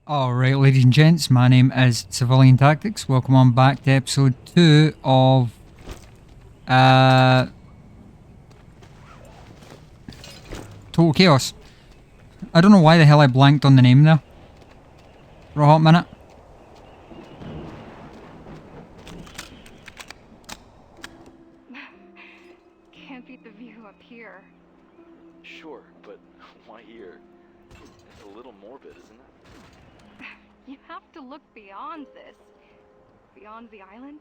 Alright, ladies and gents, my name is Civilian Tactics. Welcome on back to episode 2 of Total Chaos. I don't know why the hell I blanked on the name there for a hot minute. Can't beat the view up here. Sure, but why here? It's a little morbid, isn't it? You have to look beyond this. Beyond the island.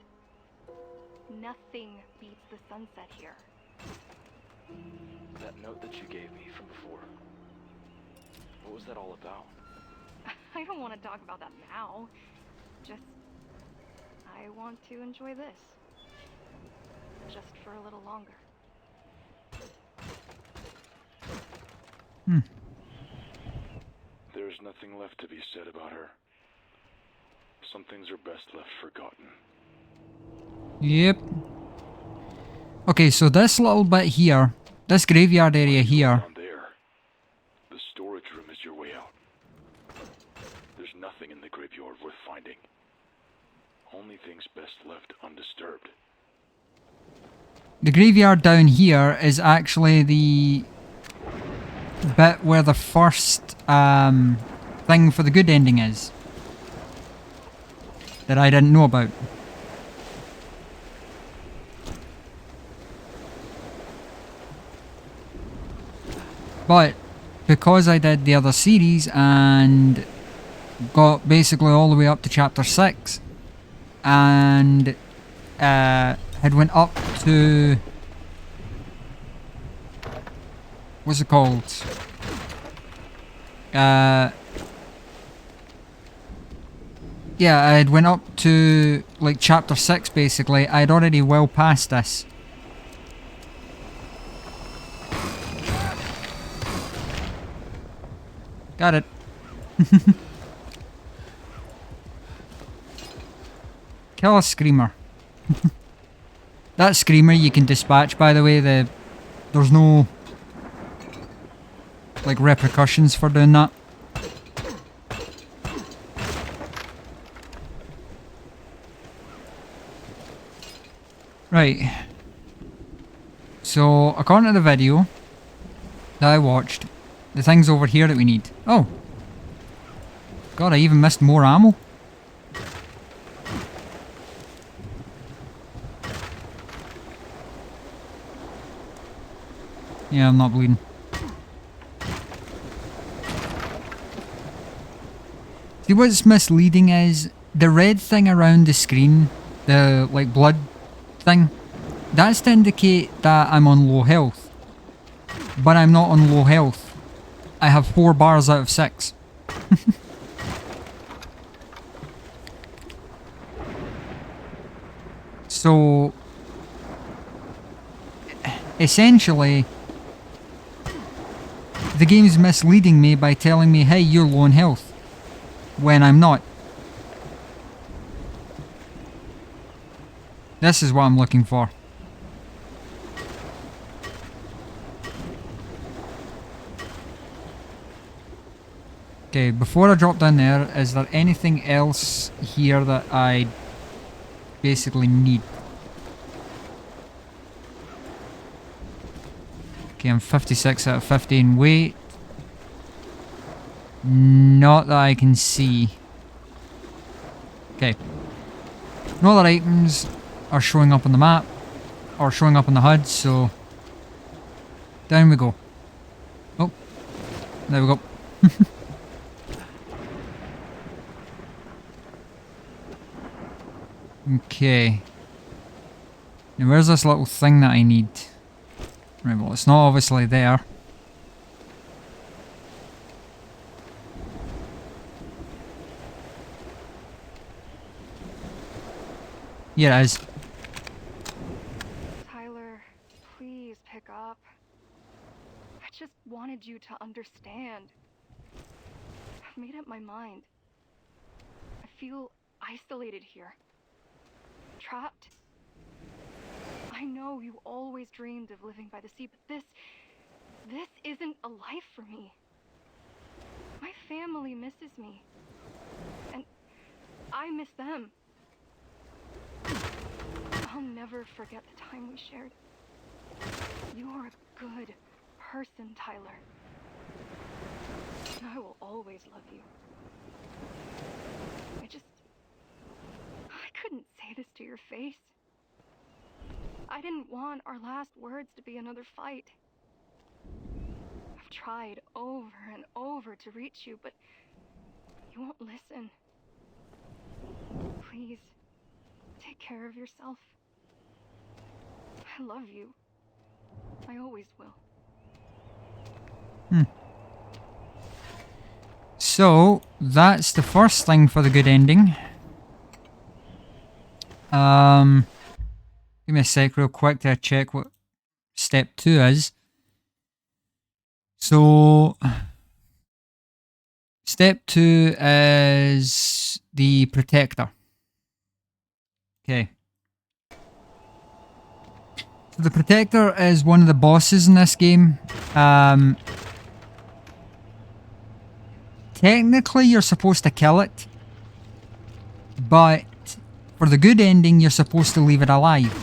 Nothing beats the sunset here. That note that you gave me from before. What was that all about? I don't want to talk about that now. Just... I want to enjoy this. Just for a little longer. There's nothing left to be said about her. Some things are best left forgotten. Yep. Okay, so this little bit here, this graveyard area here. Down there, the storage room is your way out. There's nothing in the graveyard worth finding. Only things best left undisturbed. The graveyard down here is actually the bit where the first thing for the good ending is. That I didn't know about. But because I did the other series and got basically all the way up to chapter 6 and had went up to, what's it called? Yeah, I had went up to like chapter 6 basically. I had already well past this. Got it. Kill a screamer. That screamer you can dispatch, by the way. There's no like repercussions for doing that. Right. So, according to the video that I watched, the thing's over here that we need. Oh. God, I even missed more ammo. Yeah, I'm not bleeding. See, what's misleading is the red thing around the screen, the like blood thing, that's to indicate that I'm on low health. But I'm not on low health. I have 4 bars out of 6. So essentially the game's misleading me by telling me, hey, you're low on health, when I'm not. This is what I'm looking for. Okay, before I drop down there, is there anything else here that I basically need? Okay, I'm 56 out of 50 in weight. Not that I can see. Okay. No other items are showing up on the map or showing up on the HUD, so down we go. Oh, there we go. Okay. Now where's this little thing that I need? Right, well it's not obviously there. Yeah, it is. Tyler, please pick up. I just wanted you to understand. I've made up my mind. I feel isolated here. Trapped. I know you always dreamed of living by the sea, but this isn't a life for me. My family misses me. I miss them. I'll never forget the time we shared. You're a good person, Tyler. And I will always love you. I couldn't say this to your face. I didn't want our last words to be another fight. I've tried over and over to reach you, but you won't listen. Please, take care of yourself. I love you. I always will. So, that's the first thing for the good ending. Give me a sec real quick to check what step 2 is. So, step 2 is the Protector. Okay. So the Protector is one of the bosses in this game. Technically, you're supposed to kill it, but for the good ending, you're supposed to leave it alive.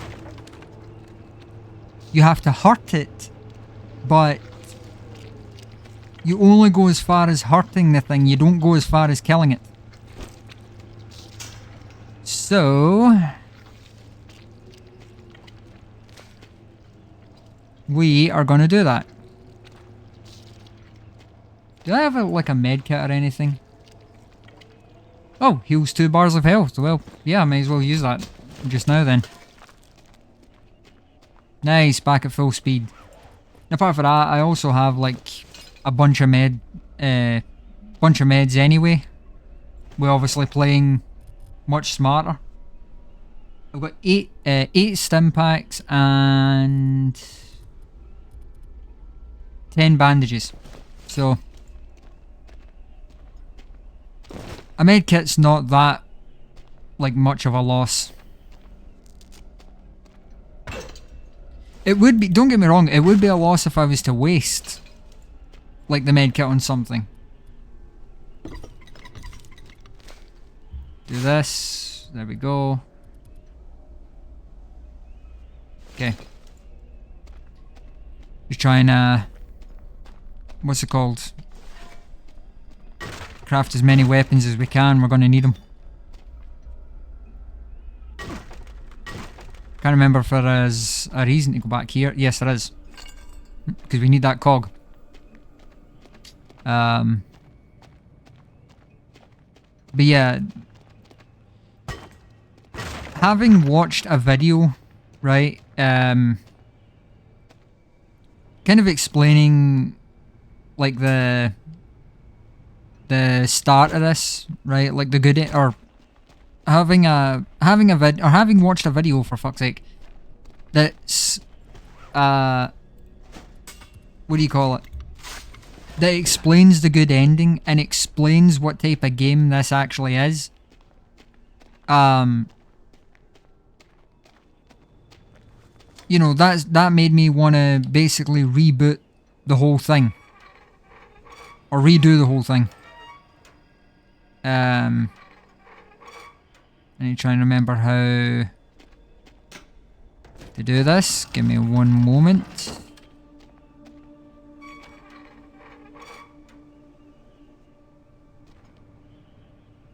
You have to hurt it, but you only go as far as hurting the thing, you don't go as far as killing it. So, we are going to do that. Do I have like a med kit or anything? Oh, heals 2 bars of health. Well, yeah, I may as well use that just now then. Nice, back at full speed. Apart from that, I also have like a bunch of meds anyway. We're obviously playing much smarter. I've got 8 stim packs and 10 bandages. So a med kit's not that like much of a loss. It would be, don't get me wrong, it would be a loss if I was to waste like the med kit on something. Do this. There we go. Okay. Just trying to, what's it called? Craft as many weapons as we can. We're going to need them. Can't remember if there is a reason to go back here. Yes, there is. Because we need that cog. But yeah. Having watched a video, right, kind of explaining like the start of this, right? Like the good, or having watched a video, for fuck's sake, that's what do you call it? That explains the good ending and explains what type of game this actually is. You know, that made me want to basically reboot the whole thing. Or redo the whole thing. I need to try and remember how to do this. Give me one moment.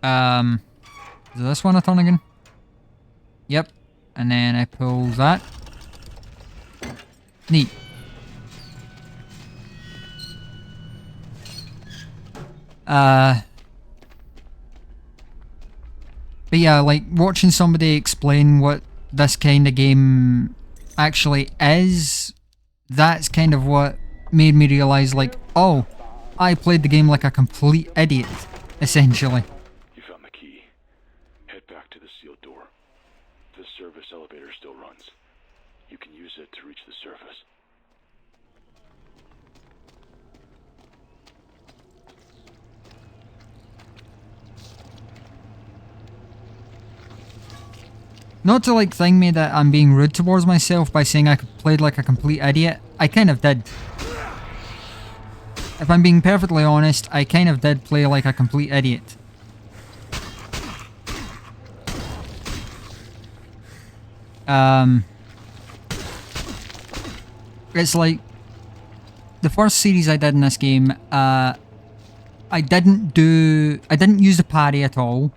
Is this one a turn again? Yep. And then I pull that. Neat. But yeah, like watching somebody explain what this kind of game actually is, that's kind of what made me realise, like, oh, I played the game like a complete idiot, essentially. You found the key. Head back to the sealed door. The service elevator still runs. You can use it to reach the surface. Not to like thing me that I'm being rude towards myself by saying I played like a complete idiot. I kind of did. If I'm being perfectly honest, I kind of did play like a complete idiot. It's like the first series I did in this game. I didn't use the parry at all.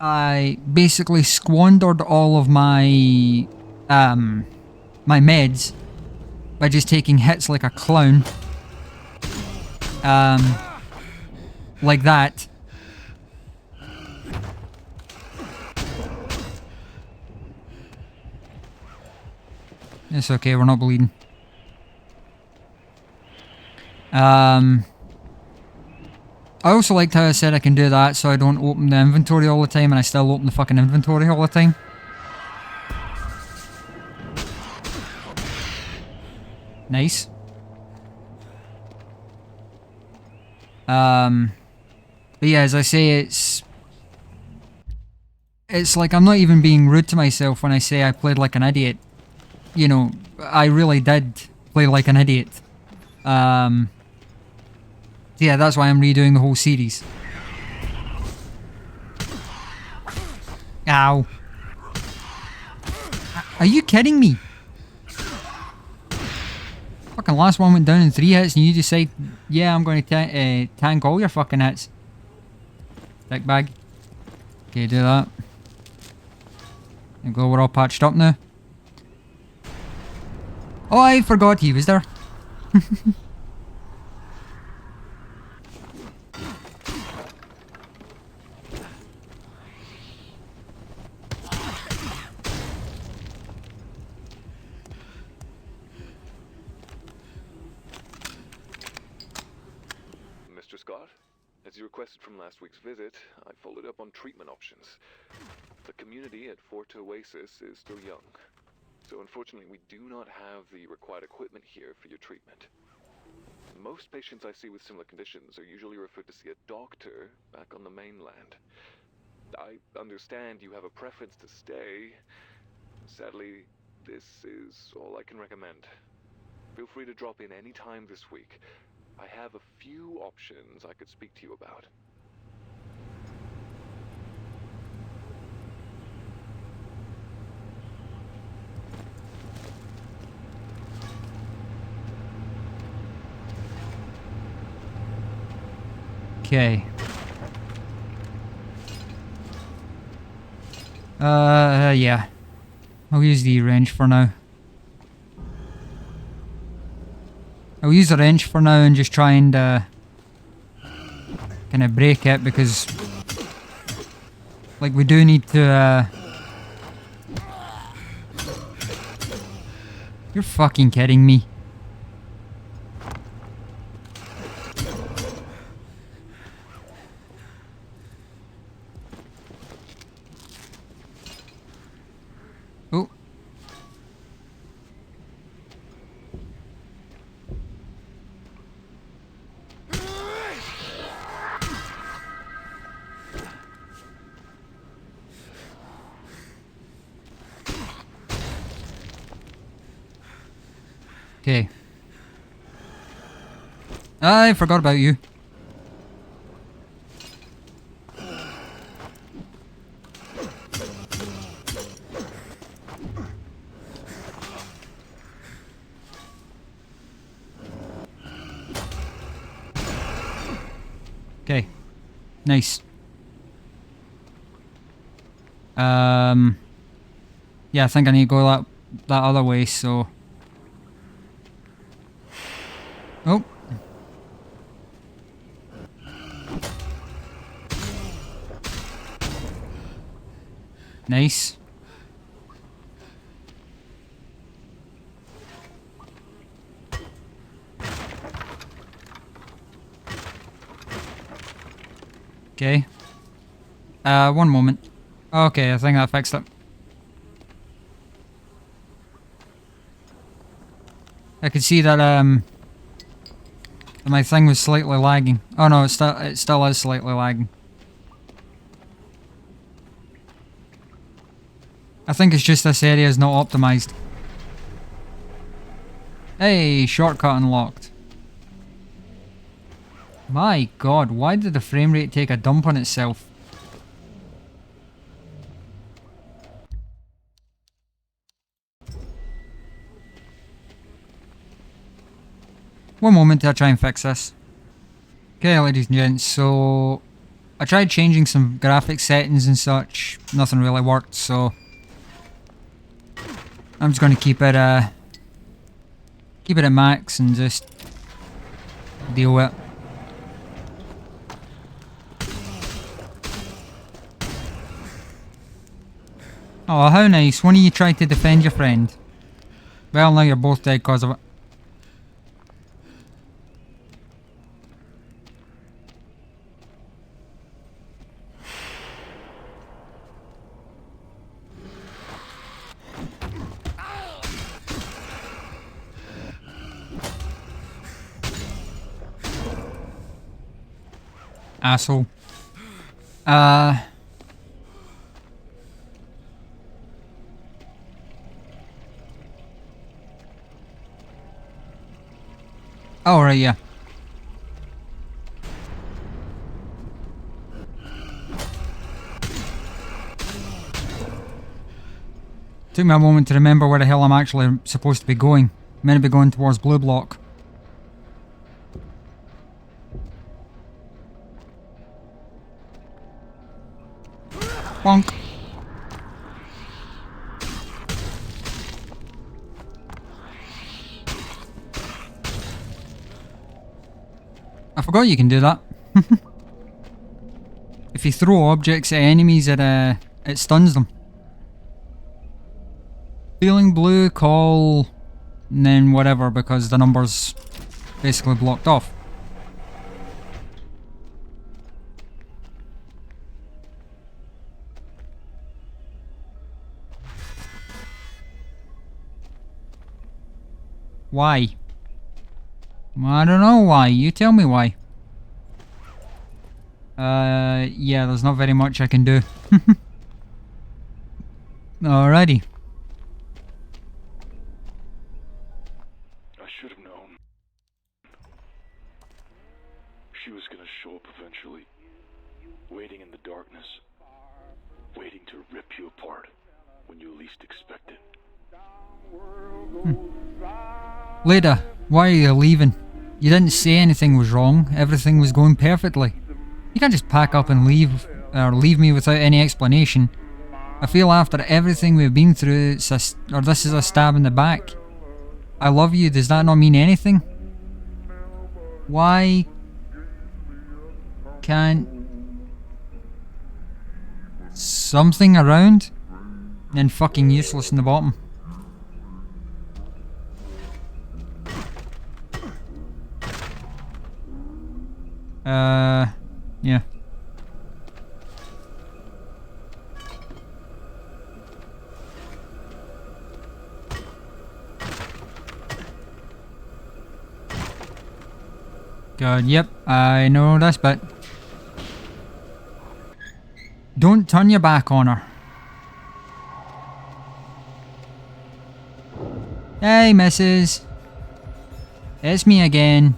I basically squandered all of my my meds by just taking hits like a clown. Like that. It's okay, we're not bleeding. I also liked how I said I can do that so I don't open the inventory all the time and I still open the fucking inventory all the time. Nice. But yeah, as I say, it's like I'm not even being rude to myself when I say I played like an idiot. You know, I really did play like an idiot. Yeah, that's why I'm redoing the whole series. Ow. Are you kidding me? Fucking last one went down in 3 hits and you decide, yeah, I'm going to tank all your fucking hits. Dick bag. Okay, do that. There you go, we're all patched up now. Oh, I forgot he was there. Mr. Scott, as you requested from last week's visit, I followed up on treatment options. The community at Fort Oasis is still young, so unfortunately we do not have the required equipment here for your treatment. Most patients I see with similar conditions are usually referred to see a doctor back on the mainland. I understand you have a preference to stay. Sadly, this is all I can recommend. Feel free to drop in any time this week. I have a few options I could speak to you about. Okay. Yeah. I'll use the wrench for now. I'll use the wrench for now and just try and kind of break it because like we do need to You're fucking kidding me. Oh. Okay. I forgot about you. Okay. Nice. Yeah, I think I need to go that other way, so oh. Nice. Okay. One moment. Okay, I think I fixed it. I could see that my thing was slightly lagging. Oh no, it still is slightly lagging. I think it's just this area is not optimized. Hey, shortcut unlocked. My god, why did the frame rate take a dump on itself? One moment till I try and fix this. Okay, ladies and gents, so I tried changing some graphic settings and such. Nothing really worked, so I'm just going to keep it at max and just deal with it. Oh, how nice. One of you tried to defend your friend. Well, now you're both dead because of it. Asshole. Oh, right, yeah. Took me a moment to remember where the hell I'm actually supposed to be going. I'm meant to be going towards Blue Block. Bonk. I forgot you can do that. If you throw objects at enemies, it stuns them. Feeling blue, call, and then whatever, because the number's basically blocked off. Why? I don't know why. You tell me why. Yeah, there's not very much I can do. Alrighty. I should have known. She was gonna show up eventually. Waiting in the darkness. Waiting to rip you apart when you least expect it. Leda, why are you leaving? You didn't say anything was wrong. Everything was going perfectly. You can't just pack up and leave, or leave me without any explanation. I feel after everything we've been through, this is a stab in the back. I love you, does that not mean anything? Why can't something around? Then fucking useless in the bottom. Yeah. Good, yep, I know this bit. Don't turn your back on her. Hey, missus. It's me again.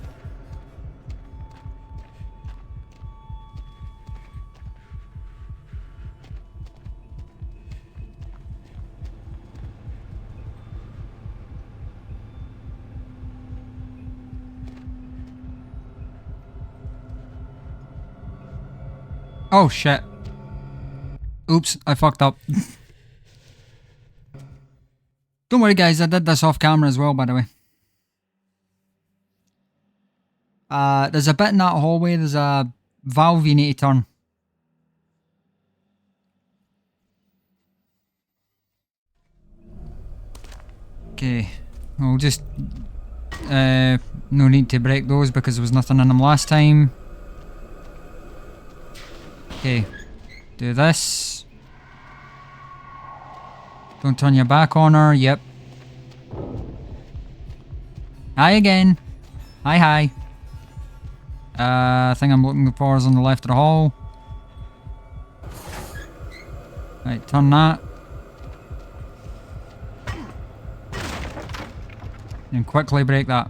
Oh shit. Oops, I fucked up. Don't worry guys, I did this off camera as well, by the way. There's a bit in that hallway, there's a valve you need to turn. Okay, we'll just... no need to break those because there was nothing in them last time. Okay, do this. Don't turn your back on her, yep. Hi again. Hi. Thing I'm looking for is on the left of the hall. Right, turn that. And quickly break that.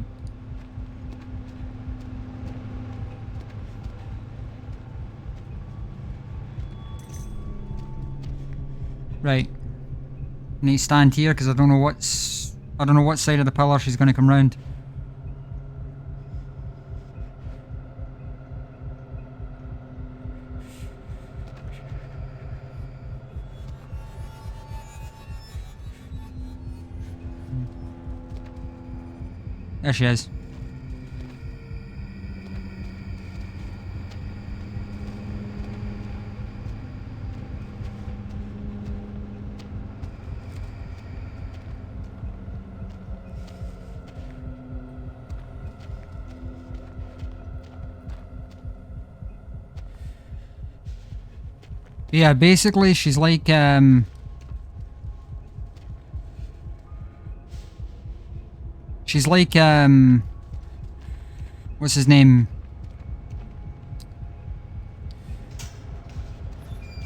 Right. I need to stand here because I don't know what side of the pillar she's going to come round. There she is. Yeah, basically she's like she's like what's his name?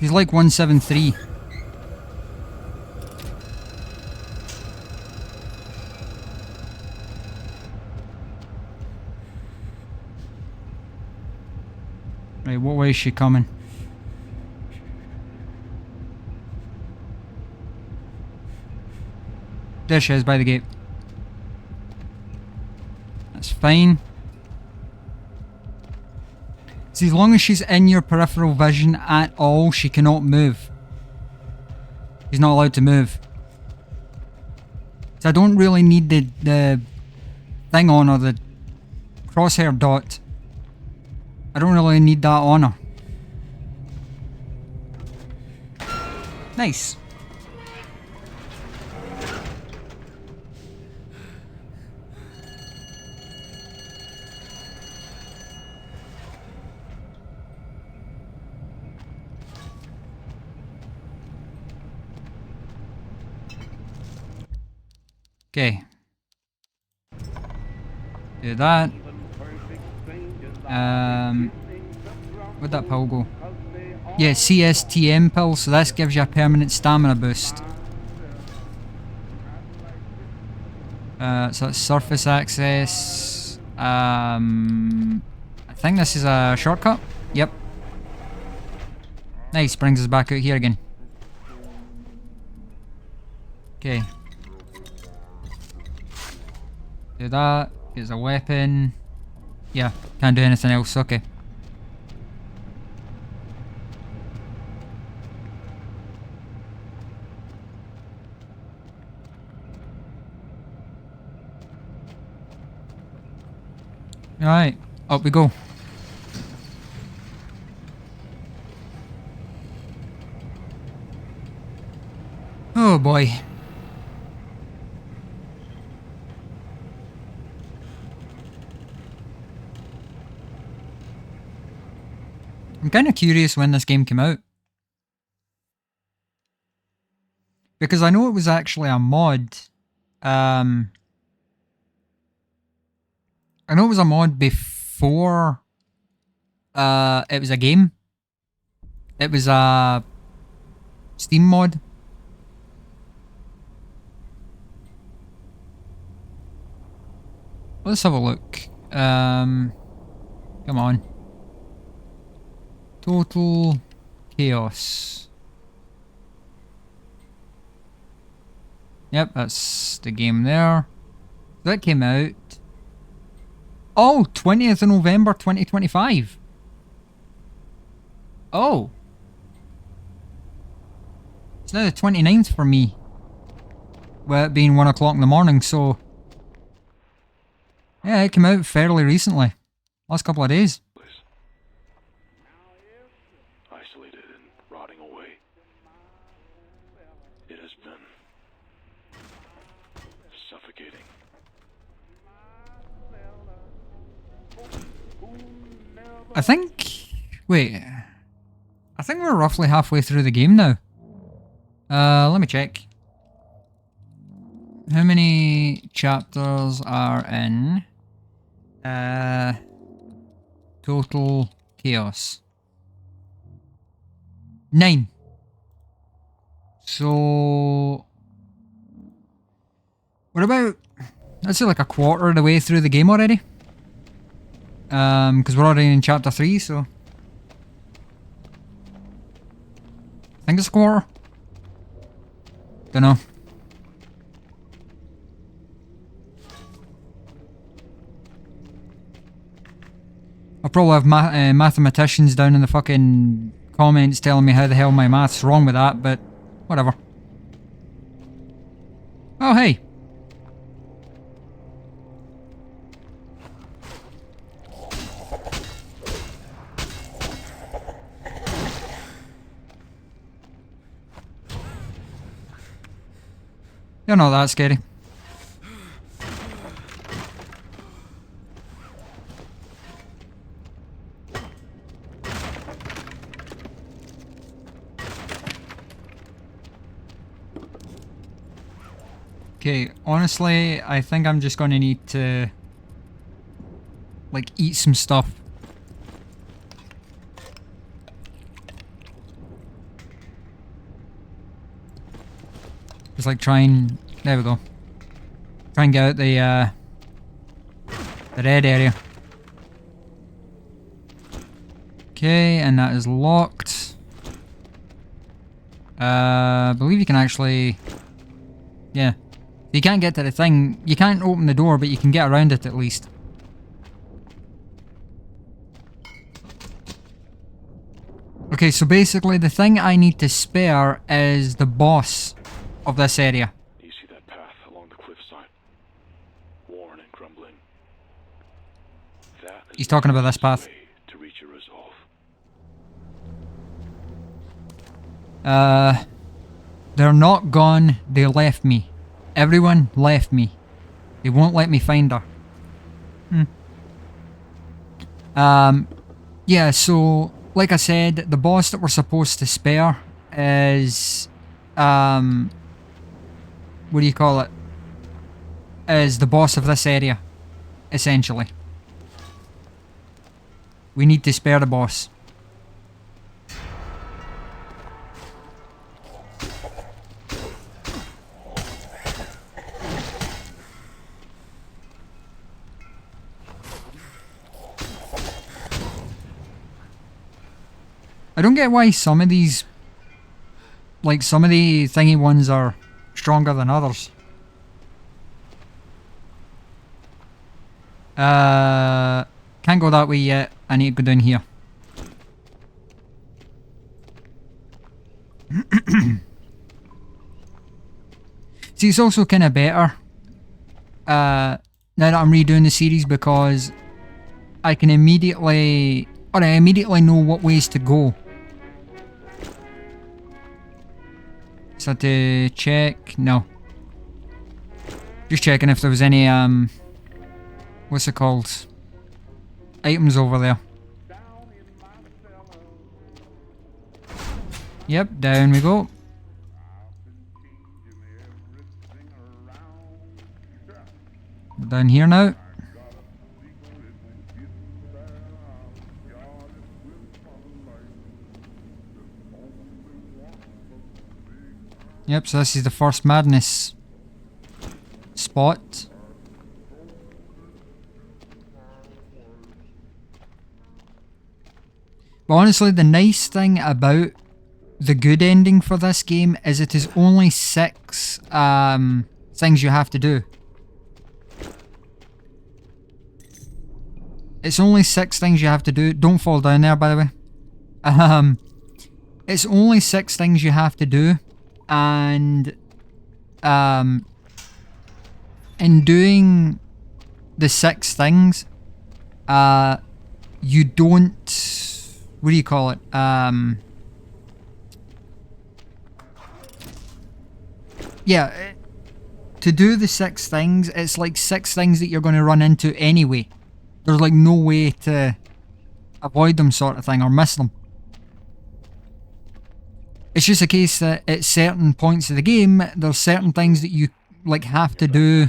He's like 173. Right, what way is she coming? There she is by the gate. That's fine. See, as long as she's in your peripheral vision at all, she cannot move. She's not allowed to move. So I don't really need the thing on her, the crosshair dot. I don't really need that on her. Nice. Okay. Do that. Where'd that pill go? Yeah, CSTM pill, so this gives you a permanent stamina boost. So that's surface access. I think this is a shortcut. Yep. Nice, brings us back out here again. Okay. Do that. Gets a weapon. Yeah, can't do anything else. Okay. Alright, up we go. Oh boy. I'm kind of curious when this game came out. Because I know it was actually a mod. I know it was a mod before it was a game. It was a Steam mod. Let's have a look. Come on. Total Chaos. Yep, that's the game there. That came out. Oh, 20th of November 2025. Oh. It's now the 29th for me. Well, it being 1 o'clock in the morning, so... Yeah, it came out fairly recently. Last couple of days. Isolated and rotting away. It has been suffocating. I think... Wait. I think we're roughly halfway through the game now. Let me check. How many chapters are in Total Chaos? 9. So what about, let's say like a quarter of the way through the game already? Because we're already in chapter 3, so I think it's a quarter. Don't know. I'll probably have mathematicians down in the fucking comments telling me how the hell my math's wrong with that, but whatever. Oh, hey. They're not that scary. Okay, honestly, I think I'm just gonna need to, like, eat some stuff. Just like try and, there we go. Try and get out the red area. Okay, and that is locked. I believe you can actually, yeah. You can't get to the thing. You can't open the door, but you can get around it at least. Okay, so basically the thing I need to spare is the boss of this area. You see that path along the cliffside? Worn and crumbling. That is He's talking about this the path. way to reach a resolve. They're not gone. They left me. Everyone left me. They won't let me find her. Yeah, so, like I said, the boss that we're supposed to spare is, what do you call it? Is the boss of this area, essentially. We need to spare the boss. I don't get why some of these, like some of the thingy ones are stronger than others. Can't go that way yet. I need to go down here. See, it's also kind of better now that I'm redoing the series because I can immediately, or I immediately know what ways to go. So to check, no. Just checking if there was any, what's it called? Items over there. Yep, down we go. We're down here now. Yep, so this is the first madness spot. But honestly, the nice thing about the good ending for this game is it is only 6 things you have to do. It's only 6 things you have to do. Don't fall down there, by the way. It's only 6 things you have to do. And in doing the 6 things, you don't, what do you call it? Yeah, to do the 6 things, it's like 6 things that you're going to run into anyway. There's like no way to avoid them, sort of thing, or miss them. It's just a case that at certain points of the game, there's certain things that you like have to do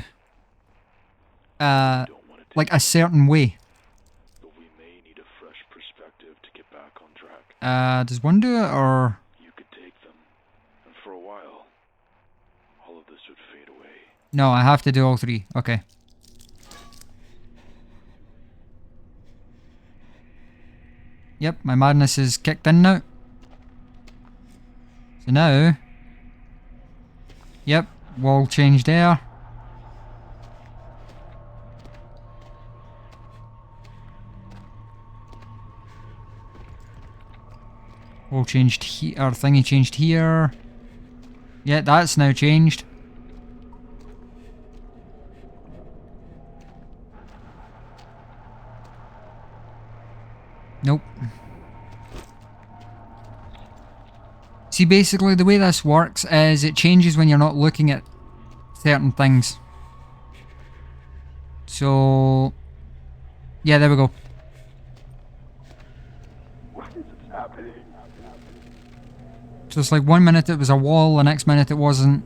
like a certain way. But we may need a fresh perspective to get back on track. Does one do it, or? You could take them, and for a while, all of this would fade away. No, I have to do all 3. Okay. Yep, my madness is kicked in now. So now, yep, wall changed there. Wall changed here, or thingy changed here. Yeah, that's now changed. Nope. See, basically the way this works is it changes when you're not looking at certain things. So yeah, there we go. So it's like 1 minute it was a wall, the next minute it wasn't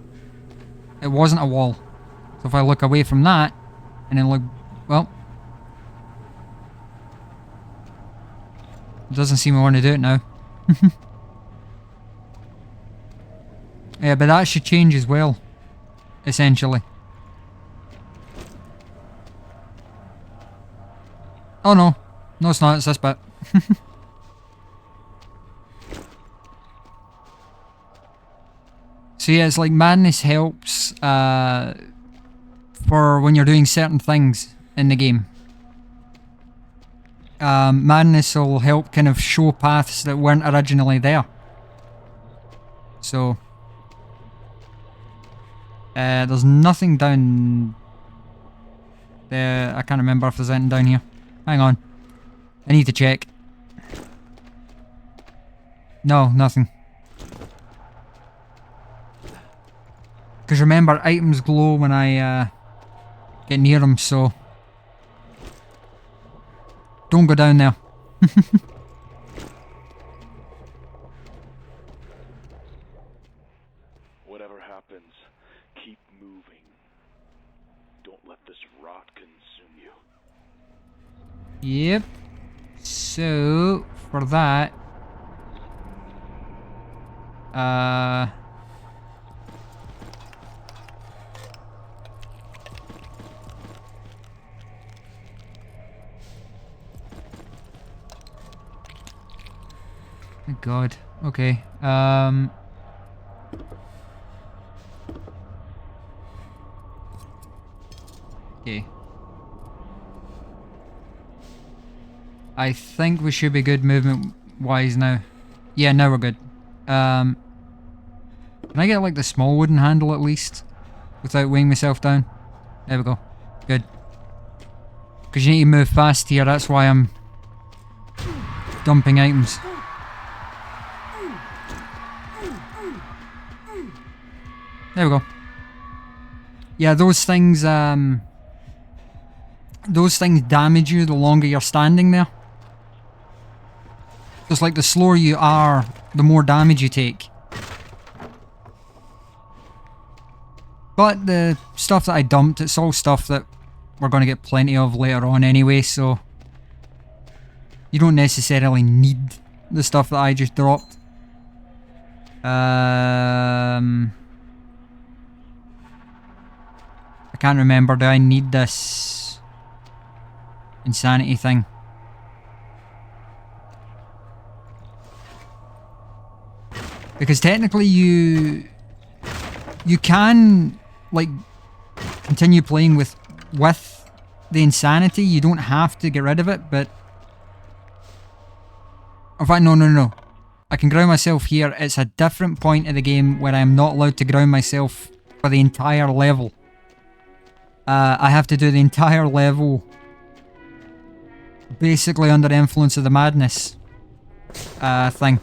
a wall. So if I look away from that and then look, well, it doesn't seem I want to do it now. Yeah, but that should change as well, essentially. Oh no. No, it's not. It's this bit. So yeah, it's like madness helps for when you're doing certain things in the game. Madness will help kind of show paths that weren't originally there. So there's nothing down there. I can't remember if there's anything down here. Hang on. I need to check. No, nothing. Because remember, items glow when I get near them, so don't go down there. Whatever happens, keep moving. Don't let this rot consume you. Yep. So for that, my God. Okay. Okay. I think we should be good movement wise now. Yeah, now we're good. Can I get like the small wooden handle at least? Without weighing myself down? There we go. Good. Because you need to move fast here, that's why I'm dumping items. There we go. Yeah, those things damage you the longer you're standing there. Just like the slower you are, the more damage you take. But the stuff that I dumped, it's all stuff that we're going to get plenty of later on anyway, so you don't necessarily need the stuff that I just dropped. I can't remember, do I need this insanity thing? Because technically you can like continue playing with the insanity. You don't have to get rid of it, but in fact no. I can ground myself here. It's a different point of the game where I am not allowed to ground myself for the entire level. I have to do the entire level basically under the influence of the madness thing.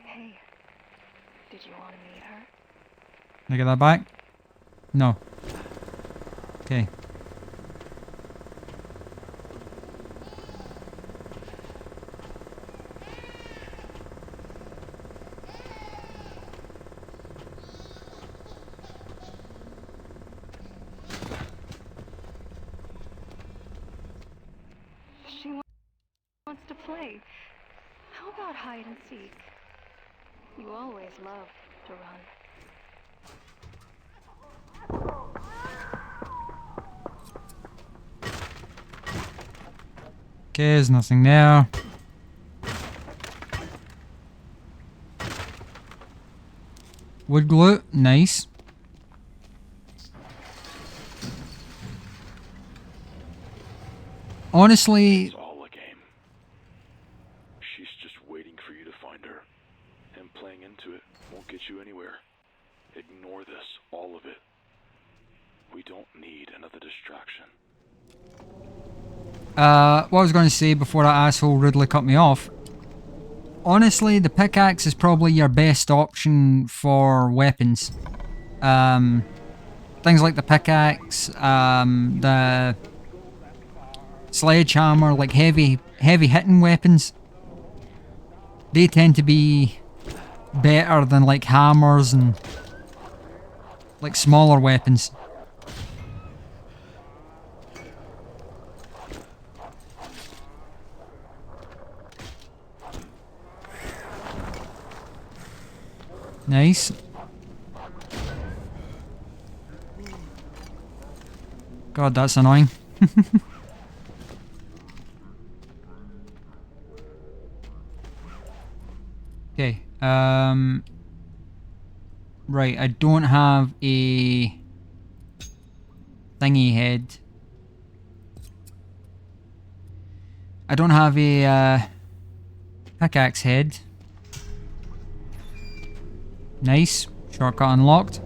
Hey, did you want to meet her? Can I get that back? No. Okay. She wants to play. How about hide and seek? You always loved to run. Okay, there's nothing there. Wood glue, nice. Honestly, It's all a game. She's just waiting for you to find her. And playing into it won't get you anywhere. Ignore this, all of it. We don't need another distraction. what I was going to say before that asshole rudely cut me off honestly, the pickaxe is probably your best option for weapons. Things like the pickaxe, the sledgehammer, like heavy hitting weapons. They tend to be better than like hammers and like smaller weapons. Nice. God, that's annoying. Okay, right, I don't have a thingy head. I don't have a pickaxe head. Nice. Shortcut unlocked.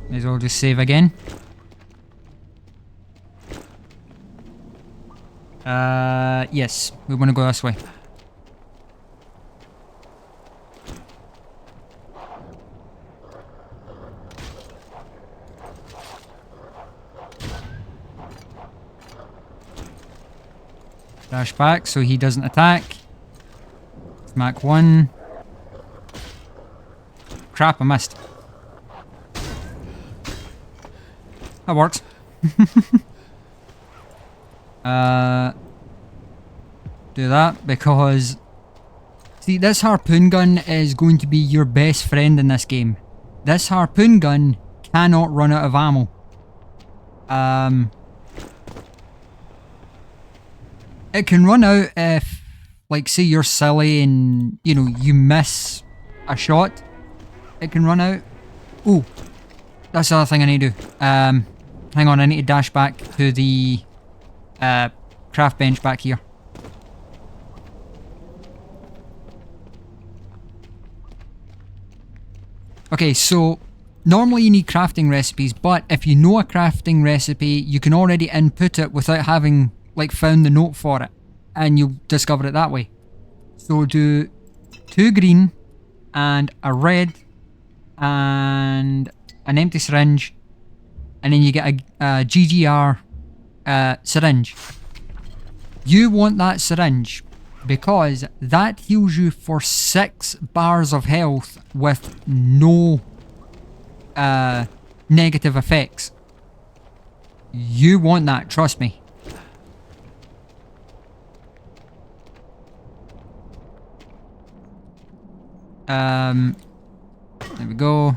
May as well just save again. Yes, we want to go this way. Dash back so he doesn't attack. Smack one. Crap, I missed. That works. Do that because... See, this harpoon gun is going to be your best friend in this game. This harpoon gun cannot run out of ammo. It can run out if, like, say you're silly and, you know, you miss a shot. It can run out. Oh, that's the other thing I need to do. Hang on, I need to dash back to the craft bench back here. Okay, so normally you need crafting recipes, but if you know a crafting recipe, you can already input it without having like found the note for it, and you'll discover it that way. So do 2 green and a red and an empty syringe, and then you get a GGR syringe. You want that syringe because that heals you for 6 bars of health with no negative effects. You want that, trust me. There we go.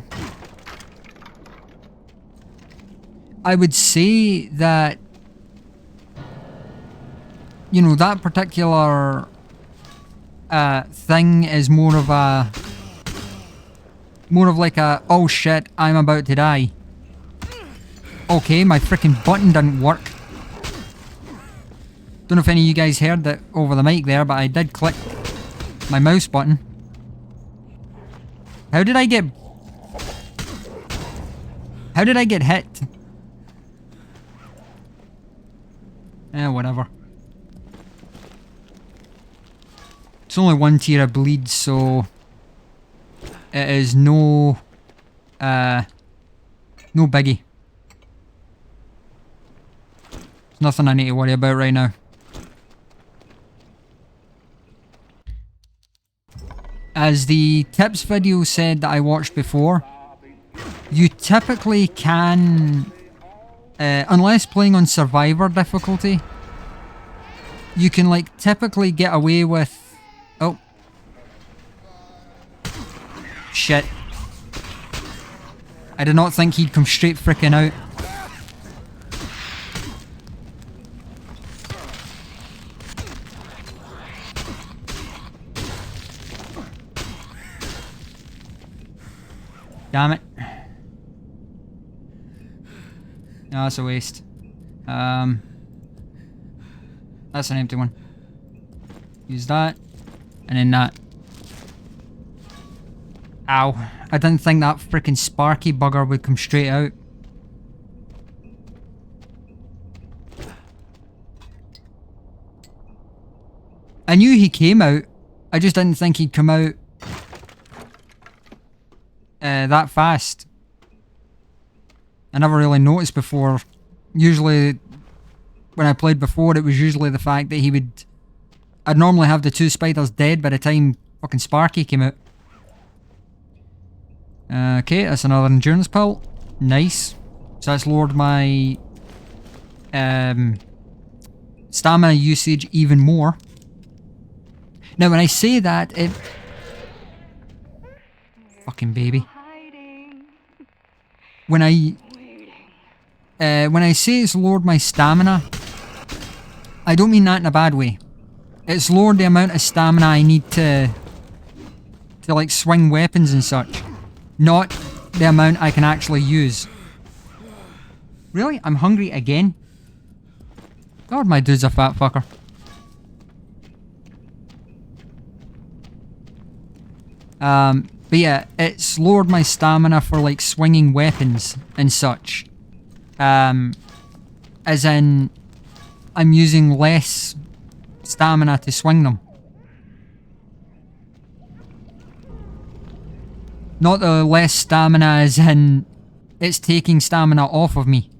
I would say that, you know, that particular thing is more of like a, oh shit, I'm about to die. Okay, my freaking button didn't work. Don't know if any of you guys heard that over the mic there, but I did click my mouse button. How did I get hit? Whatever. It's only 1 tier of bleed, so it is no biggie. There's nothing I need to worry about right now. As the tips video said that I watched before, you typically can, unless playing on survivor difficulty, you can like typically get away with, oh shit, I did not think he'd come straight frickin' out. Damn it. No, that's a waste. That's an empty one. Use that. And then that. Ow. I didn't think that freaking sparky bugger would come straight out. I knew he came out. I just didn't think he'd come out that fast. I never really noticed before. Usually, when I played before, it was usually the fact that he would... I'd normally have the two spiders dead by the time fucking Sparky came out. Okay, that's another endurance pill. Nice. So that's lowered my stamina usage even more. Now when I say that, it... Fucking baby. Hiding. When I say it's lowered my stamina, I don't mean that in a bad way. It's lowered the amount of stamina I need to like swing weapons and such. Not the amount I can actually use. Really? I'm hungry again? God, my dude's a fat fucker. But yeah, it's lowered my stamina for like swinging weapons and such. As in, I'm using less stamina to swing them. Not the less stamina as in, it's taking stamina off of me.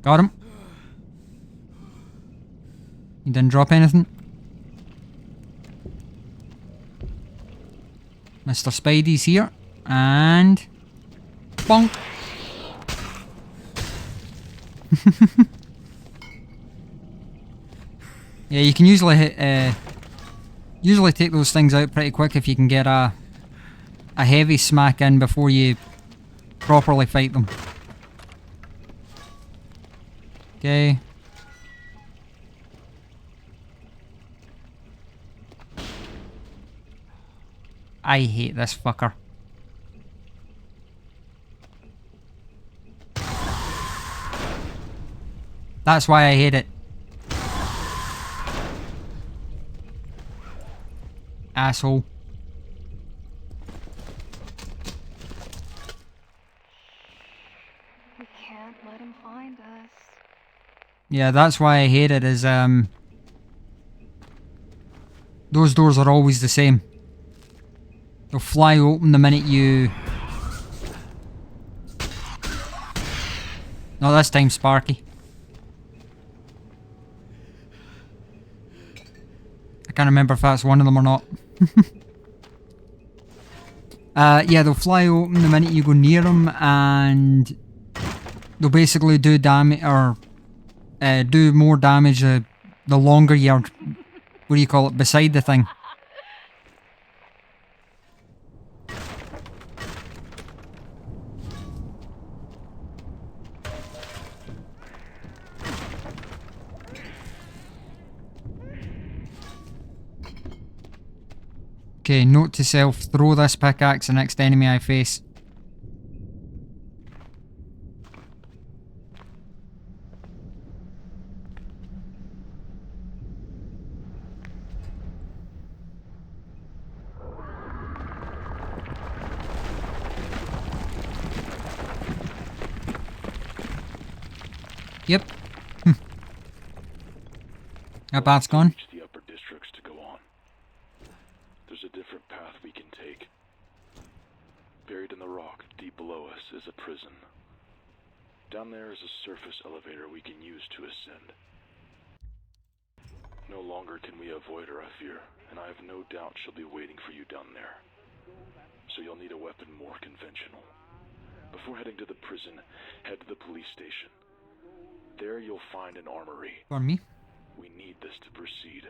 Got him. He didn't drop anything. Mr. Spidey's here. And... bonk! Yeah, you can usually hit, usually take those things out pretty quick if you can get a heavy smack in before you properly fight them. Okay. I hate this fucker. That's why I hate it. Asshole. We can't let him find us. Yeah, that's why I hate it, is those doors are always the same. They'll fly open the minute you... No, this time Sparky. I can't remember if that's one of them or not. Yeah, they'll fly open the minute you go near them, and they'll basically do damage, or do more damage the longer you're, what do you call it, beside the thing. Okay, note to self, throw this pickaxe the next enemy I face. Yep. That path's gone. Reach the upper districts to go on. There's a different path we can take. Buried in the rock, deep below us, is a prison. Down there is a surface elevator we can use to ascend. No longer can we avoid her, I fear, and I have no doubt she'll be waiting for you down there. So you'll need a weapon more conventional. Before heading to the prison, head to the police station. There you'll find an armory. For me. We need this to proceed.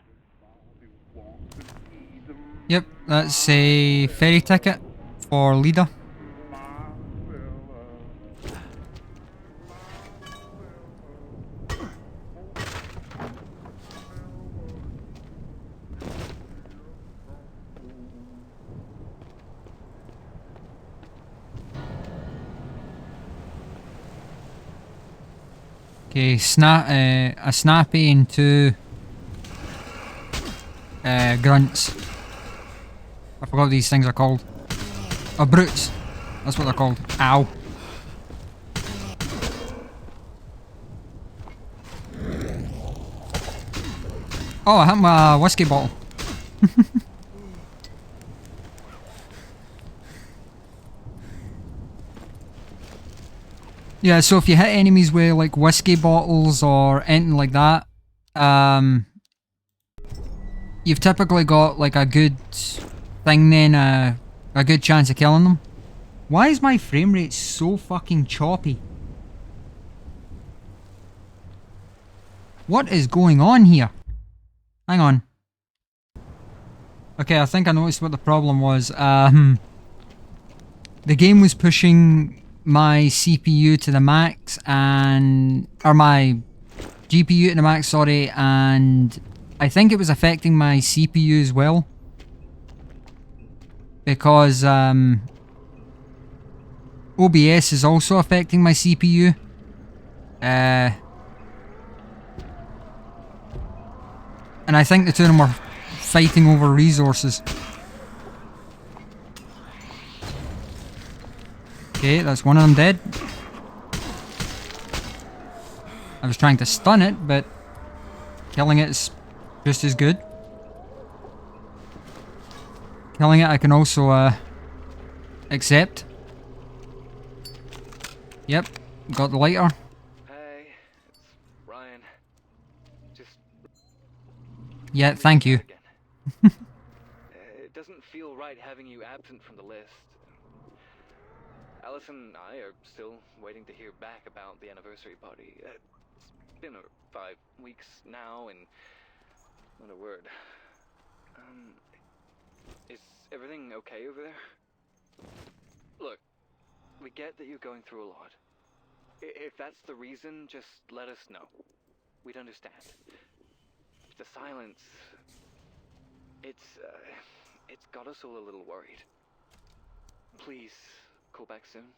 Yep, that's a ferry ticket for Lida. Okay, a snappy and two grunts. I forgot what these things are called. Oh, brutes. That's what they're called. Ow. Oh, I hit my whiskey bottle. Yeah, so if you hit enemies with like whiskey bottles or anything like that, you've typically got like a good thing then, a good chance of killing them. Why is my frame rate so fucking choppy? What is going on here? Hang on. Okay, I think I noticed what the problem was. The game was pushing my CPU to the max or my GPU to the max, sorry, and I think it was affecting my CPU as well. Because OBS is also affecting my CPU. And I think the two of them are fighting over resources. Okay, that's one of them dead. I was trying to stun it, but killing it is just as good. Killing it I can also accept. Yep, got the lighter. Hey, it's Ryan. Just... Yeah, thank you. It doesn't feel right having you absent from the list. Alice and I are still waiting to hear back about the anniversary party. It's been 5 weeks now, and not a word. Is everything okay over there? Look, we get that you're going through a lot. If that's the reason, just let us know. We'd understand. The silence... It's got us all a little worried. Please, call back soon.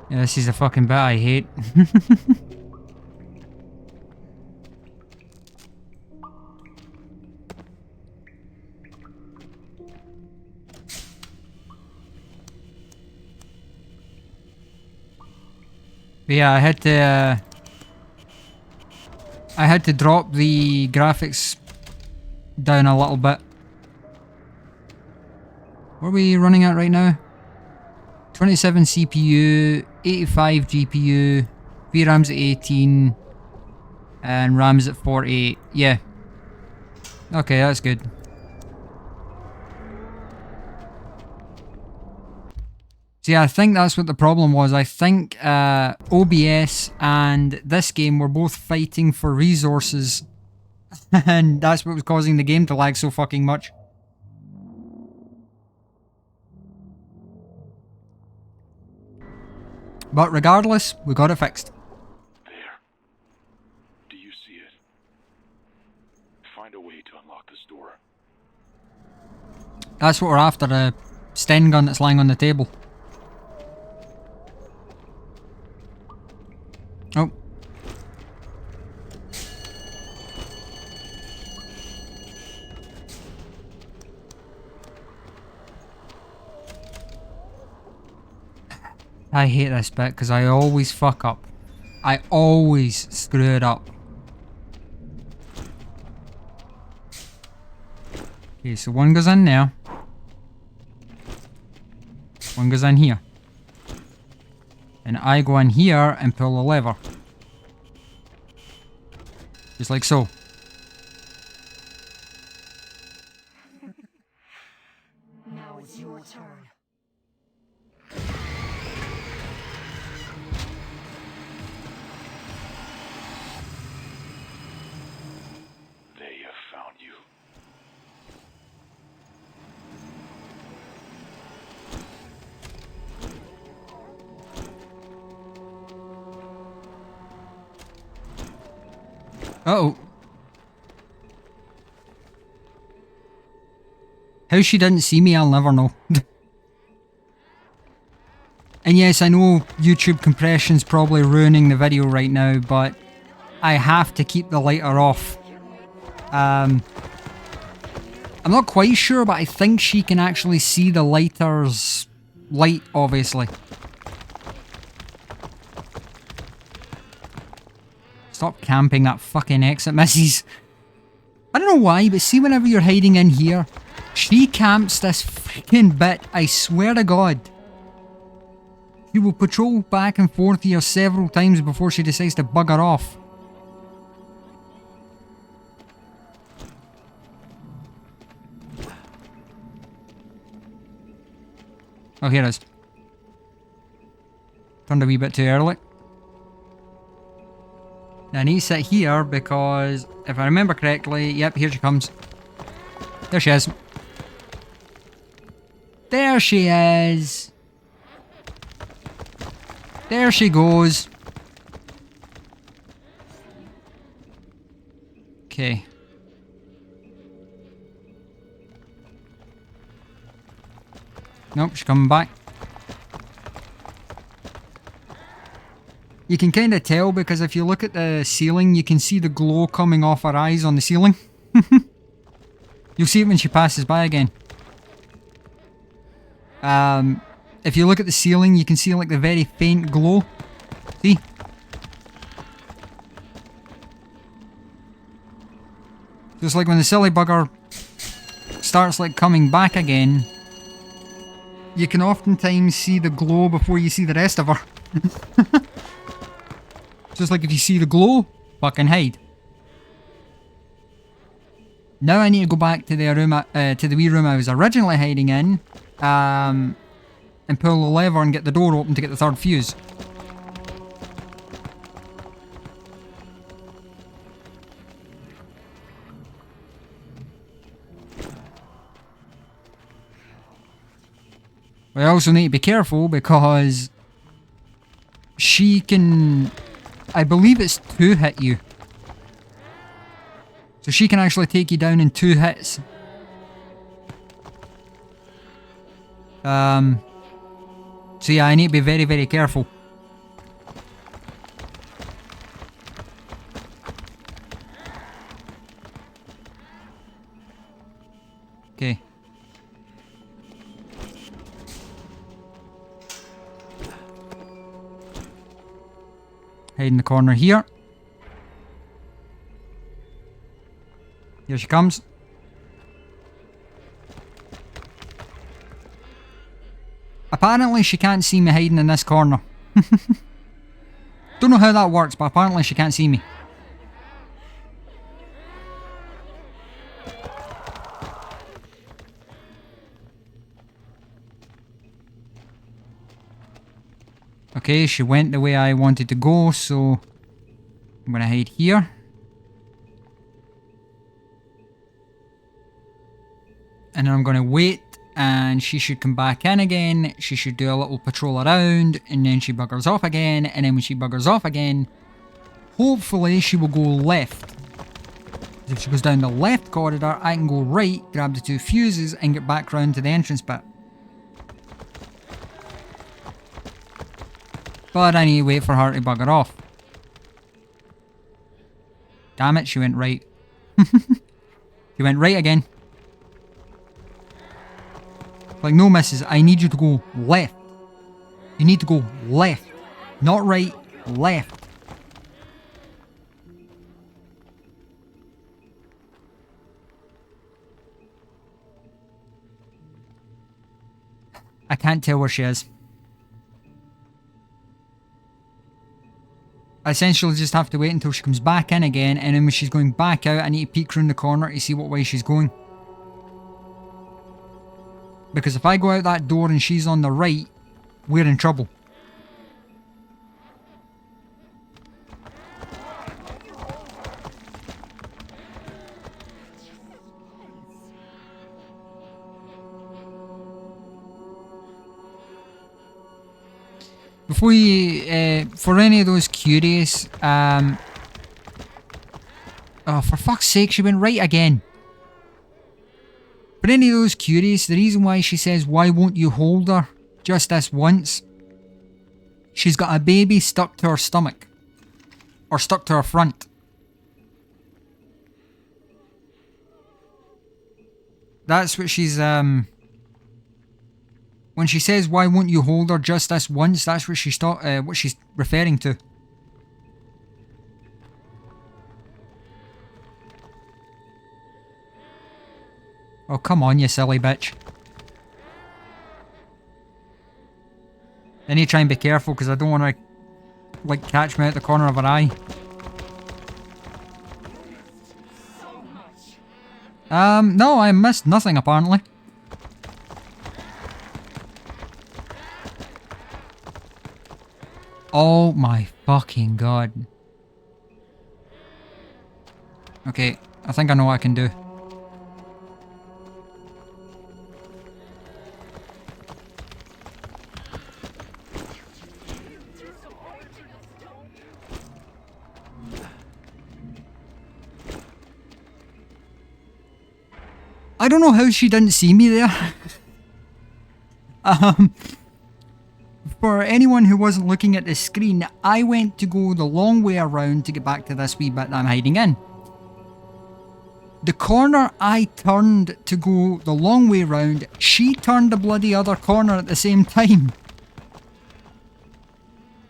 Yeah, this is a fucking bit I hate. But yeah, I had to drop the graphics down a little bit. What are we running at right now? 27 CPU, 85 GPU, VRAM's at 18, and RAM's at 48. Yeah. Okay, that's good. See, I think that's what the problem was. I think OBS and this game were both fighting for resources. And that's what was causing the game to lag so fucking much. But regardless, we got it fixed. There. Do you see it? Find a way to unlock this door. That's what we're after, the Sten gun that's lying on the table. Oh. I hate this bit because I always fuck up. I always screw it up. Okay, so one goes in there. One goes in here. And I go in here and pull the lever. Just like so. Now it's your turn. They have found you. Uh-oh. How she didn't see me, I'll never know. And yes, I know YouTube compression's probably ruining the video right now, but I have to keep the lighter off. I'm not quite sure, but I think she can actually see the lighter's light, obviously. Stop camping that fucking exit, missus. I don't know why, but see whenever you're hiding in here, she camps this freaking bit, I swear to God. She will patrol back and forth here several times before she decides to bugger off. Oh, here it is. Turned a wee bit too early. Now I need to sit here because, if I remember correctly, yep, here she comes. There she is. There she is. There she goes. Okay. Nope, she's coming back. You can kind of tell because if you look at the ceiling, you can see the glow coming off her eyes on the ceiling. You'll see it when she passes by again. If you look at the ceiling, you can see like the very faint glow. See? Just like when the silly bugger starts like coming back again, you can oftentimes see the glow before you see the rest of her. Just like if you see the glow, fucking hide. Now I need to go back to the room, to the wee room I was originally hiding in, and pull the lever and get the door open to get the third fuse. We also need to be careful because she can, I believe it's 2 hit you. So she can actually take you down in 2 hits. So yeah, I need to be very, very careful. Okay. Hide in the corner here. Here she comes. Apparently she can't see me hiding in this corner. Don't know how that works, but apparently she can't see me. Okay, she went the way I wanted to go, so I'm gonna hide here. And then I'm gonna wait, and she should come back in again. She should do a little patrol around, and then she buggers off again, and then when she buggers off again, hopefully she will go left. If she goes down the left corridor, I can go right, grab the 2 fuses, and get back round to the entrance bit. But I need to wait for her to bugger off. Damn it, she went right. She went right again. Like, no misses, I need you to go left. You need to go left. Not right, left. I can't tell where she is. I essentially just have to wait until she comes back in again, and then when she's going back out, I need to peek round the corner to see what way she's going. Because if I go out that door and she's on the right, we're in trouble. Before you, for any of those curious, oh, for fuck's sake, she went right again. For any of those curious, the reason why she says, why won't you hold her just this once? She's got a baby stuck to her stomach. Or stuck to her front. That's what she's, when she says, why won't you hold her just this once, that's what what she's referring to. Oh, come on, you silly bitch. I need to try and be careful because I don't want to, like, catch me out the corner of her eye. No, I missed nothing apparently. Oh my fucking god. Okay, I think I know what I can do. I don't know how she didn't see me there. For anyone who wasn't looking at the screen, I went to go the long way around to get back to this wee bit that I'm hiding in. The corner I turned to go the long way round, she turned the bloody other corner at the same time.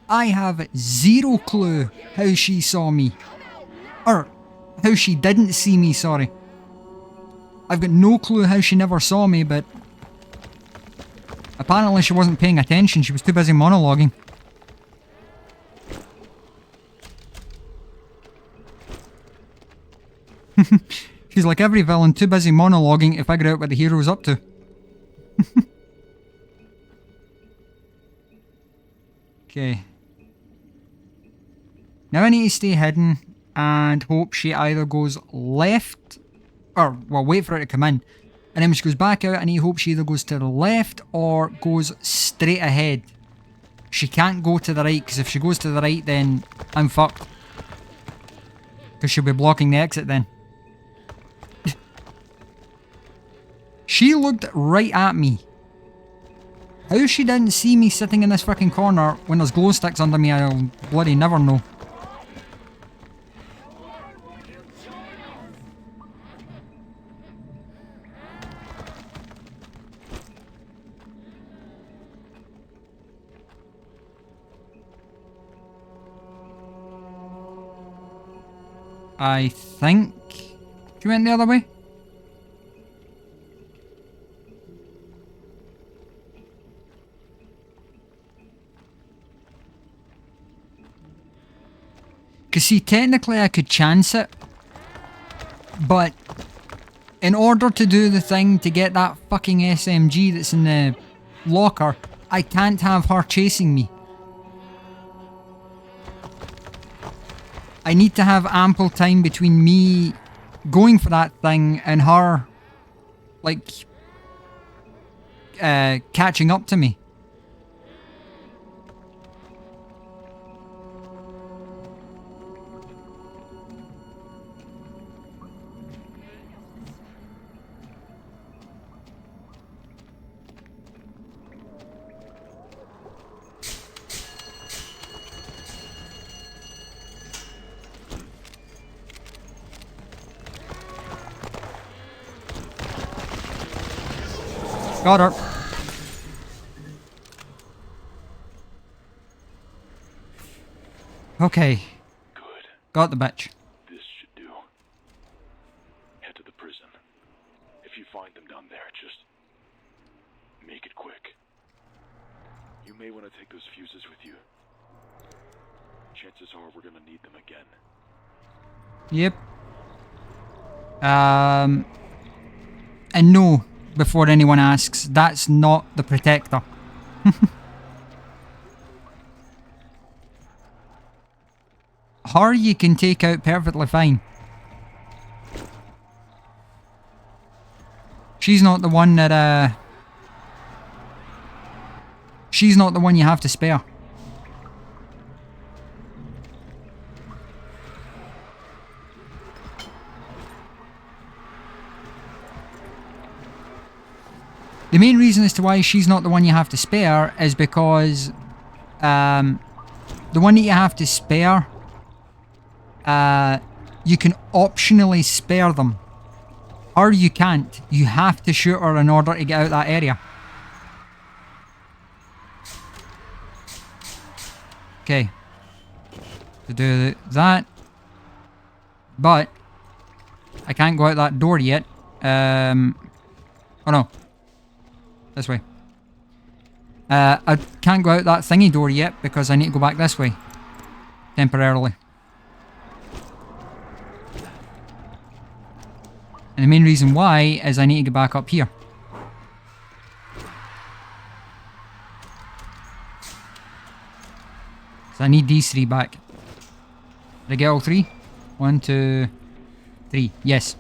I have zero clue how she saw me. Or, how she didn't see me, sorry. I've got no clue how she never saw me, but apparently she wasn't paying attention, she was too busy monologuing. She's like every villain, too busy monologuing to figure out what the hero's up to. Okay. Now I need to stay hidden and hope she either goes left, or, well, wait for her to come in. And then when she goes back out, I need to hope she either goes to the left or goes straight ahead. She can't go to the right, because if she goes to the right, then I'm fucked. Because she'll be blocking the exit then. She looked right at me. How she didn't see me sitting in this fucking corner when there's glow sticks under me, I'll bloody never know. I think she went the other way. Because see, technically I could chance it, but in order to do the thing to get that fucking SMG that's in the locker, I can't have her chasing me. I need to have ample time between me going for that thing and her, like, catching up to me. Got her. Okay. Good. Got the bitch. This should do. Head to the prison. If you find them down there, just make it quick. You may want to take those fuses with you. Chances are we're gonna need them again. Yep. And no, before anyone asks, that's not the protector. Her you can take out perfectly fine. She's not the one that, she's not the one you have to spare. The main reason as to why she's not the one you have to spare is because the one that you have to spare you can optionally spare them. Or you can't. You have to shoot her in order to get out that area. Okay. To do that. But I can't go out that door yet. Oh no. This way. I can't go out that thingy door yet because I need to go back this way. Temporarily. And the main reason why is I need to get back up here. So I need these 3 back. Did I get all 3? 1, 2, 3. Yes.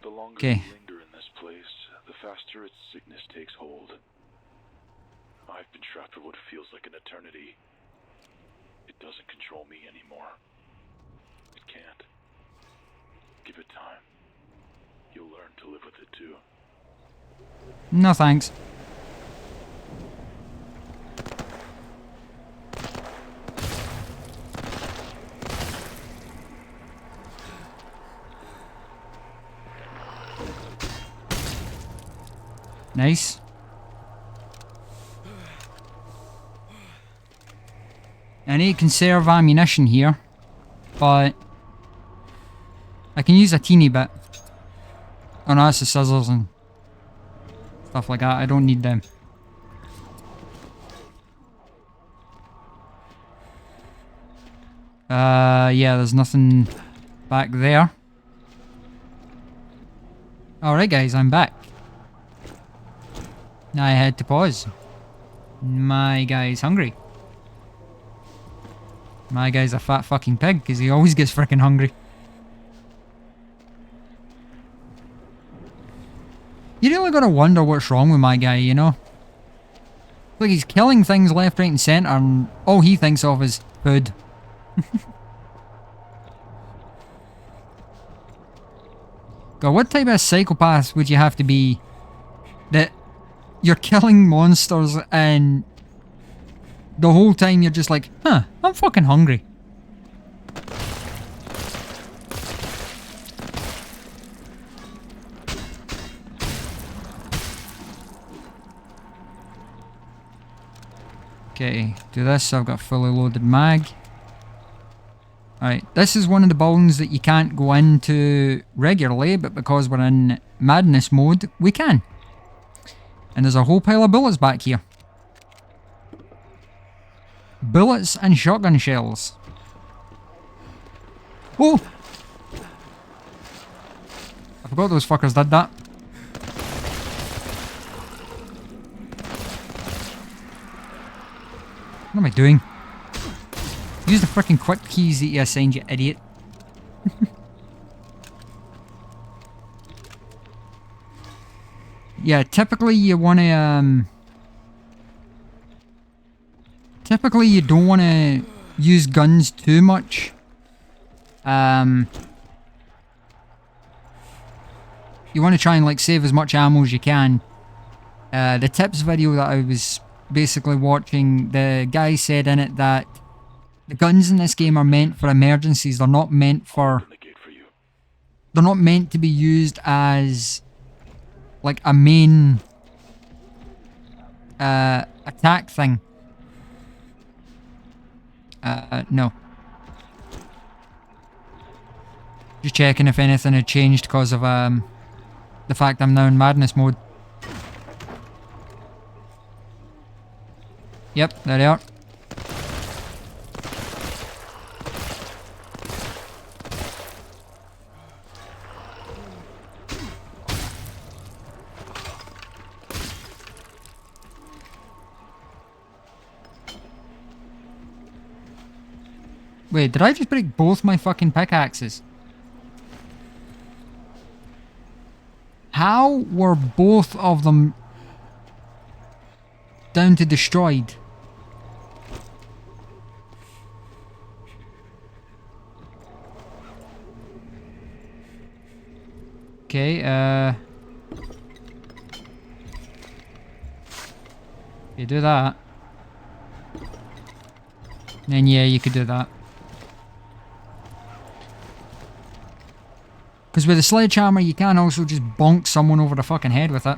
The longer Okay. you linger in this place, the faster its sickness takes hold. I've been trapped for what feels like an eternity. It doesn't control me anymore. It can't. Give it time. You'll learn to live with it too. No thanks. Nice. I need to conserve ammunition here, but I can use a teeny bit. Oh no, that's the scissors and stuff like that. I don't need them. Yeah, there's nothing back there. Alright guys, I'm back. Now I had to pause. My guy's hungry. My guy's a fat fucking pig because he always gets freaking hungry. You really gotta wonder what's wrong with my guy, you know? Like he's killing things left, right and centre and all he thinks of is food. God, what type of psychopath would you have to be that you're killing monsters and the whole time you're just like, huh, I'm fucking hungry. Okay, do this, so I've got a fully loaded mag. Alright, this is one of the buildings that you can't go into regularly, but because we're in madness mode, we can. And there's a whole pile of bullets back here. Bullets and shotgun shells. Oh! I forgot those fuckers did that. What am I doing? Use the freaking quick keys that you assigned, you idiot. Yeah, typically you want to, typically you don't want to use guns too much. You want to try and like save as much ammo as you can. The tips video that I was basically watching, the guy said in it that the guns in this game are meant for emergencies. They're not meant for... Open the gate for you. They're not meant to be used as like a main attack thing. No. Just checking if anything had changed because of the fact I'm now in madness mode. Yep, there they are. Wait, did I just break both my fucking pickaxes? How were both of them down to destroyed? Okay, you do that. Then yeah, you could do that. Because with the sledgehammer, you can also just bonk someone over the fucking head with it.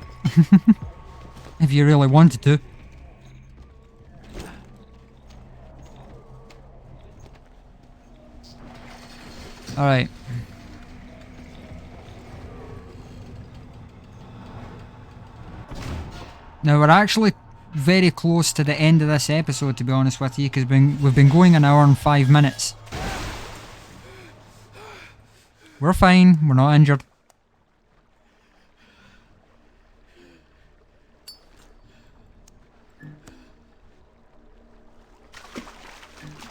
If you really wanted to. Alright. Now we're actually very close to the end of this episode, to be honest with you, because we've been going an hour and 5 minutes. We're fine, we're not injured.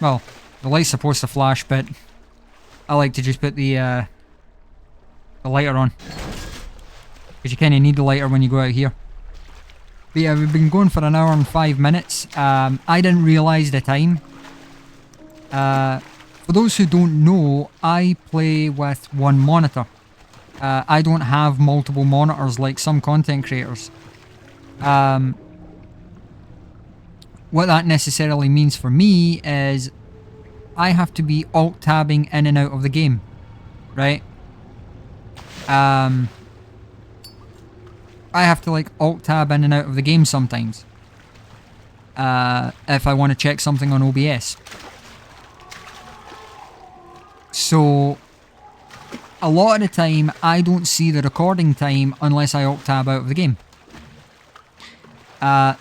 Well, the light's supposed to flash, but I like to just put the lighter on. Because you kind of need the lighter when you go out here. But yeah, we've been going for an hour and 5 minutes. I didn't realise the time. For those who don't know, I play with one monitor. I don't have multiple monitors like some content creators. What that necessarily means for me is I have to be alt-tabbing in and out of the game, right? I have to like alt-tab in and out of the game sometimes if I want to check something on OBS. So a lot of the time I don't see the recording time unless I alt-tab out of the game. The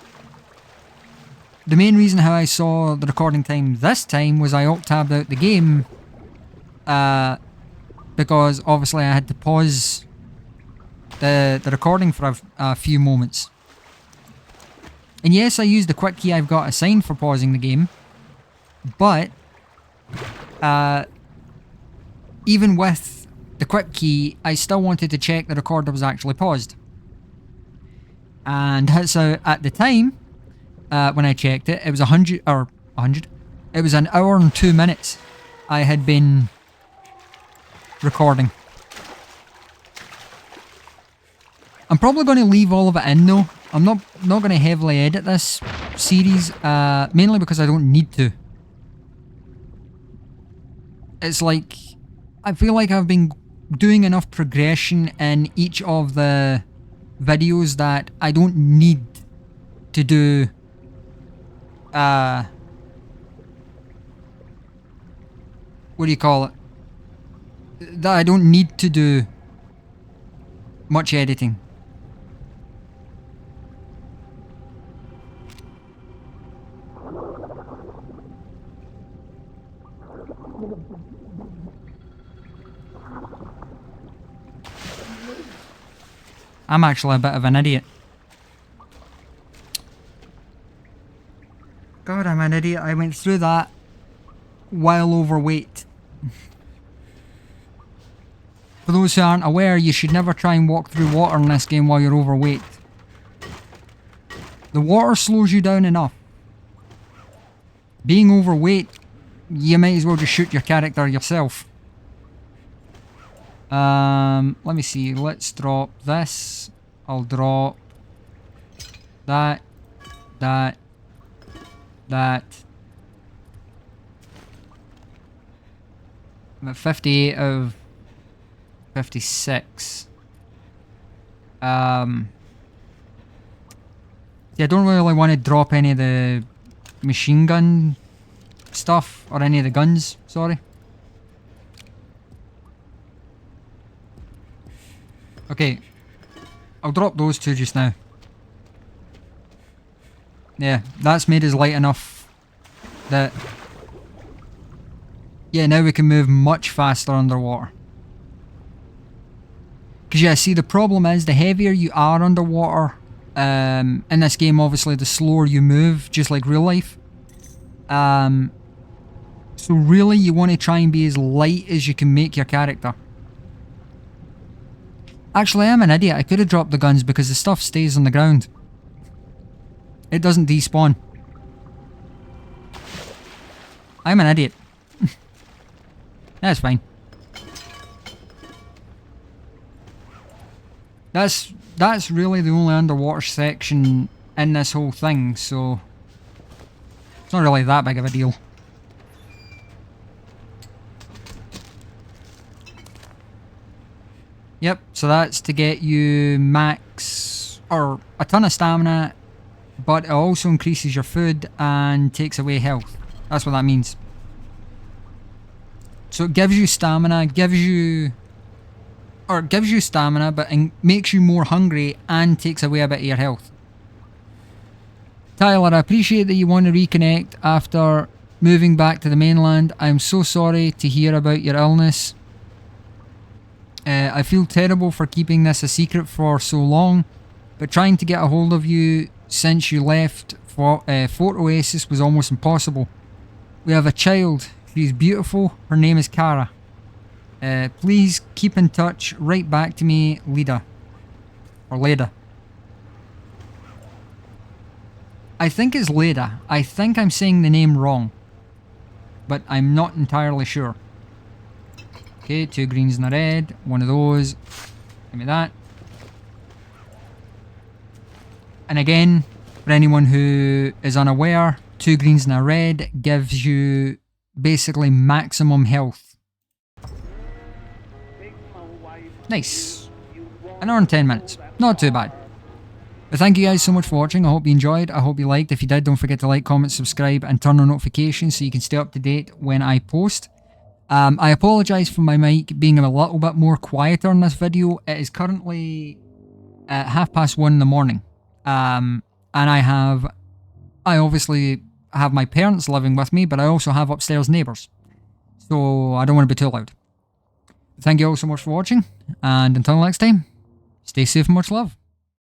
main reason how I saw the recording time this time was I alt-tabbed out the game because obviously I had to pause the recording for a few moments. And yes, I used the quick key I've got assigned for pausing the game, but even with the quick key, I still wanted to check the recorder was actually paused. And so at the time, when I checked it, it was 100, it was an hour and 2 minutes I had been recording. I'm probably going to leave all of it in though. I'm not going to heavily edit this series, mainly because I don't need to. It's like, I feel like I've been doing enough progression in each of the videos that I don't need to do what do you call it? That I don't need to do much editing. I'm actually a bit of an idiot. God, I'm an idiot. I went through that while overweight. For those who aren't aware, you should never try and walk through water in this game while you're overweight. The water slows you down enough. Being overweight, you might as well just shoot your character yourself. Let me see. Let's drop this. I'll drop that. I'm at 58 of 56. Yeah, I don't really want to drop any of the machine gun stuff, or any of the guns, sorry. Okay, I'll drop those two just now. Yeah, that's made us light enough that... yeah, now we can move much faster underwater. Because yeah, see, the problem is the heavier you are underwater, in this game obviously the slower you move, just like real life. So really you want to try and be as light as you can make your character. Actually, I'm an idiot. I could have dropped the guns because the stuff stays on the ground. It doesn't despawn. I'm an idiot. That's fine. That's really the only underwater section in this whole thing, so it's not really that big of a deal. Yep, so that's to get you max, or a ton of stamina, but it also increases your food and takes away health. That's what that means. So it gives you stamina, gives you stamina, but makes you more hungry and takes away a bit of your health. Tyler, I appreciate that you want to reconnect after moving back to the mainland. I'm so sorry to hear about your illness. I feel terrible for keeping this a secret for so long, but trying to get a hold of you since you left for Fort Oasis was almost impossible. We have a child. She's beautiful. Her name is Kara. Please keep in touch. Write back to me, Leda. Or Leda. I think it's Leda. I think I'm saying the name wrong, but I'm not entirely sure. Okay, 2 greens and a red. One of those. Give me that. And again, for anyone who is unaware, 2 greens and a red gives you basically maximum health. Nice. An hour and 10 minutes. Not too bad. But thank you guys so much for watching. I hope you enjoyed. I hope you liked. If you did, don't forget to like, comment, subscribe, and turn on notifications so you can stay up to date when I post. I apologise for my mic being a little bit more quieter in this video. It is currently at 1:30 in the morning. And I obviously have my parents living with me, but I also have upstairs neighbours. So I don't want to be too loud. Thank you all so much for watching, and until next time, stay safe and much love.